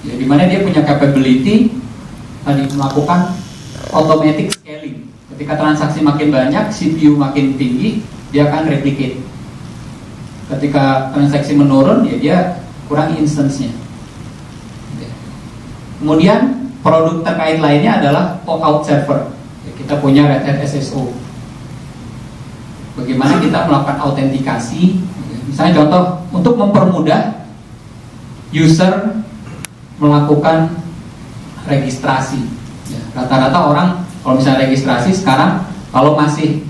ya, dimana dia punya capability tadi melakukan automatic scaling. Ketika transaksi makin banyak, CPU makin tinggi, dia akan replicate. Ketika transaksi menurun, ya dia kurangi instance-nya. Kemudian produk terkait lainnya adalah OAuth server. Ya, kita punya Red Hat SSO. Bagaimana kita melakukan autentikasi? Misalnya contoh, untuk mempermudah user melakukan registrasi. Ya, rata-rata orang kalau misalnya registrasi sekarang, kalau masih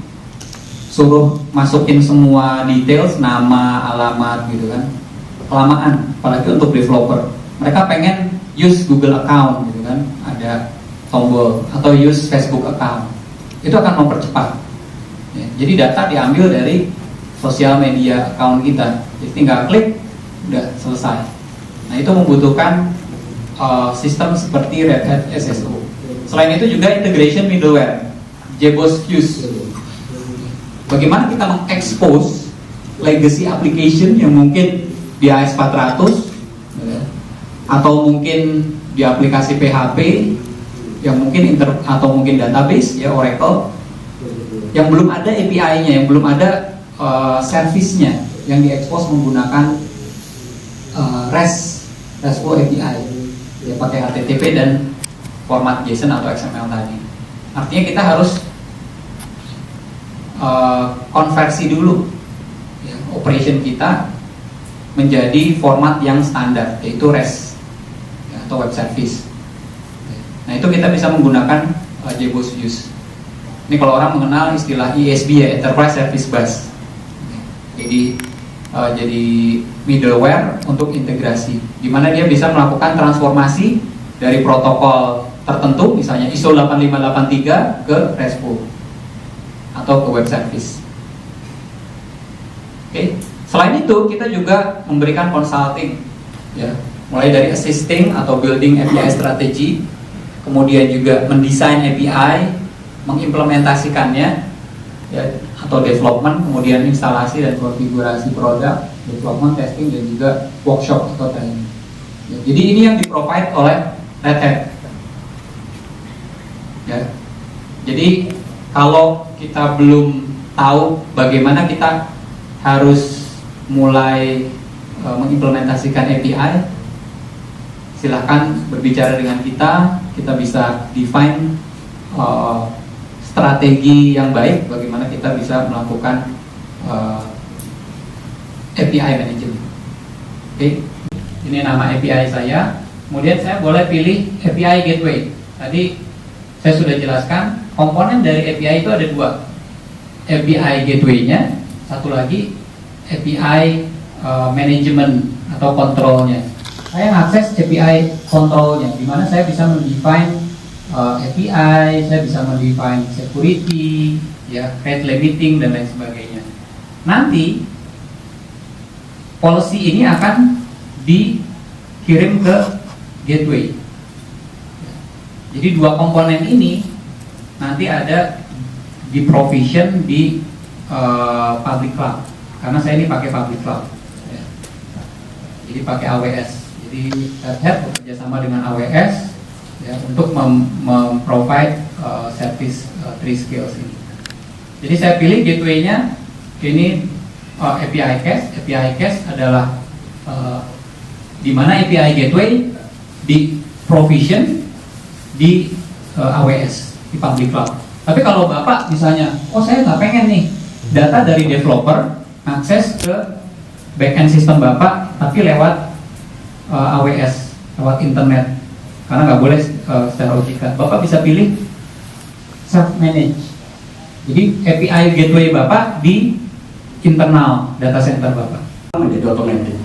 suruh masukin semua details, nama, alamat gitu kan, kelamaan, apalagi untuk developer. Mereka pengen use Google account gitu kan, ada tombol, atau use Facebook account. Itu akan mempercepat. Ya, jadi data diambil dari sosial media account kita, jadi tinggal klik, udah selesai. Nah itu membutuhkan sistem seperti Red Hat SSO. Selain itu juga integration middleware, JBoss Fuse. Bagaimana kita mengekspos legacy application yang mungkin di AS400 atau mungkin di aplikasi PHP yang mungkin atau mungkin database ya Oracle yang belum ada API-nya, yang belum ada service-nya yang diekspos menggunakan RESTful API ya, pakai HTTP dan format JSON atau XML tadi. Artinya kita harus konversi dulu ya, operation kita menjadi format yang standar, yaitu REST ya, atau web service. Nah itu kita bisa menggunakan JBoss Fuse. Ini kalau orang mengenal istilah ESB ya, Enterprise Service Bus. Jadi middleware untuk integrasi, di mana dia bisa melakukan transformasi dari protokol tertentu, misalnya ISO 8583 ke RESTful atau ke web service. Oke. Selain itu kita juga memberikan consulting, ya, mulai dari assisting atau building API strategi, kemudian juga mendesain API, mengimplementasikannya, ya, atau development, kemudian instalasi dan konfigurasi produk, development, testing, dan juga workshop atau training. Ya, jadi ini yang di-provide oleh Red Hat. Ya. Jadi kalau kita belum tahu bagaimana kita harus mulai mengimplementasikan API, silahkan berbicara dengan kita. Kita bisa define strategi yang baik bagaimana kita bisa melakukan API management. Oke, ini nama API saya. Kemudian saya boleh pilih API gateway. Tadi saya sudah jelaskan komponen dari API itu ada dua, API gateway-nya, satu lagi API management atau kontrolnya. Saya mengakses API kontrolnya, di mana saya bisa mendefine API, saya bisa mendefine security, ya, rate limiting dan lain sebagainya. Nanti policy ini akan dikirim ke gateway. Jadi dua komponen ini nanti ada di provision di public cloud, karena saya ini pakai public cloud, ya. Jadi pakai AWS. Jadi Red Hat bekerja sama dengan AWS ya, untuk memprovide service 3 skills ini. Jadi saya pilih gateway-nya ini API cache. API cache adalah di mana API gateway di provision di AWS, di public cloud. Tapi kalau Bapak misalnya, oh saya nggak pengen nih data dari developer akses ke backend sistem Bapak, tapi lewat AWS, lewat internet, karena nggak boleh secara OJK. Bapak bisa pilih self manage. Jadi API gateway Bapak di internal data center Bapak. Menjadi otomatis.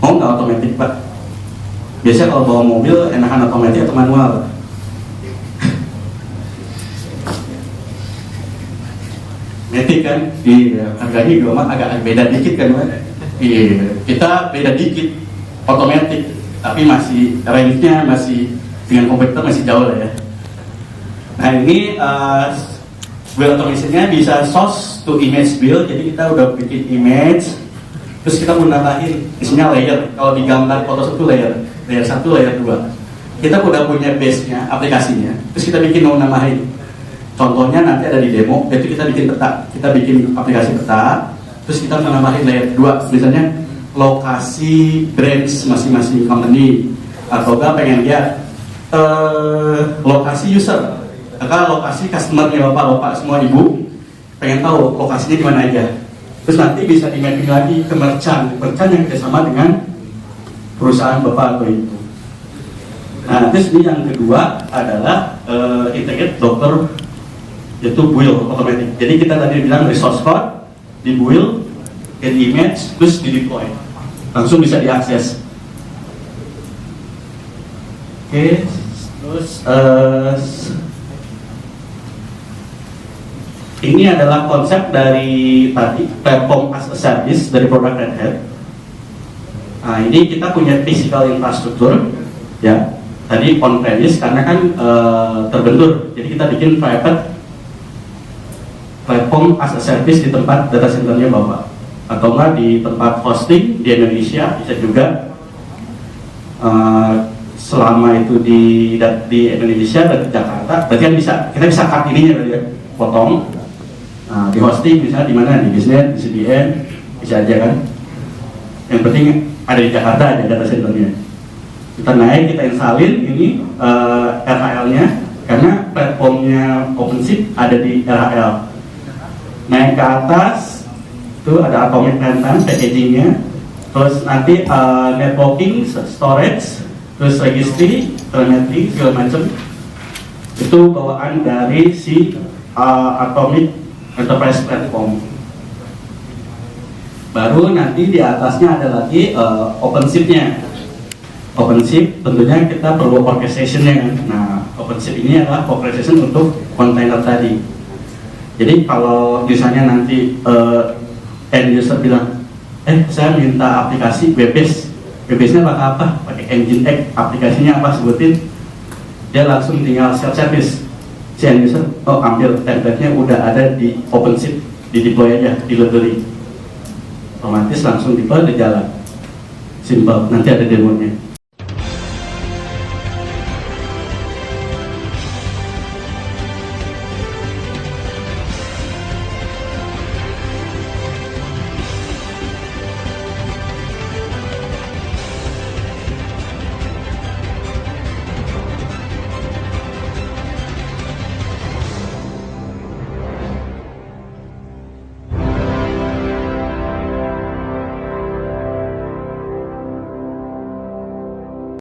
Mau nggak otomatis Pak? Biasanya kalau bawa mobil enakan otomatis atau manual? Otomatis kan, harganya juga agak beda dikit kan Pak? Kita beda dikit, otomatis, tapi masih range-nya masih dengan kompetitor masih jauh lah ya. Nah ini build automation-nya bisa source to image build, jadi kita udah bikin image, terus kita mau nambahin isinya layer. Kalau di gambar Photoshop itu layer 1, layer 2. Kita udah punya base-nya, aplikasinya, terus kita bikin mau nambahin. Contohnya nanti ada di demo, yaitu kita bikin peta, kita bikin aplikasi peta, terus kita menambahin layer 2, misalnya lokasi branch masing-masing company, atau enggak pengen lihat lokasi user, atau lokasi customer-nya bapak-bapak semua ibu, pengen tahu lokasinya di mana aja. Terus nanti bisa di mapping lagi ke merchant yang kerjasama dengan perusahaan bapak atau ibu. Nah, terus ini yang kedua adalah integrate dokter, yaitu build automatic. Jadi kita tadi bilang resource code di build, get image, terus di deploy, langsung bisa diakses. Oke, terus ini adalah konsep dari tadi platform as a service dari produk Red Hat. Nah, ini kita punya physical infrastructure, ya. Tadi on-premise karena kan terbentur, jadi kita bikin private platform as a service di tempat data centernya bapak, atau enggak di tempat hosting di Indonesia bisa juga. Selama itu di Indonesia dan di Jakarta, berarti kan kita bisa cut ininya ya, potong. Nah, di hosting misalnya di mana, di bisnet, di CDN, bisa aja kan. Yang penting ada di Jakarta aja data centernya. Kita naik, kita installin ini RHL-nya, karena platformnya OpenShift ada di RHL. Naik ke atas, itu ada atomic runtime packaging-nya, terus nanti networking, storage, terus registry, telemetry, segala macam. Itu bawaan dari si Atomic Enterprise Platform. Baru nanti di atasnya ada lagi OpenShift-nya. OpenShift tentunya kita perlu orchestration-nya kan. Nah, OpenShift ini adalah orchestration untuk kontainer tadi. Jadi kalau misalnya nanti end user bilang, saya minta aplikasi web-based-nya pakai apa? Pakai Nginx, aplikasinya apa, sebutin. Dia langsung tinggal self-service. Si end user, ambil template-nya udah ada di OpenShift, di deploy aja, di library. Otomatis langsung deploy, di jalan. Simple, nanti ada demonya.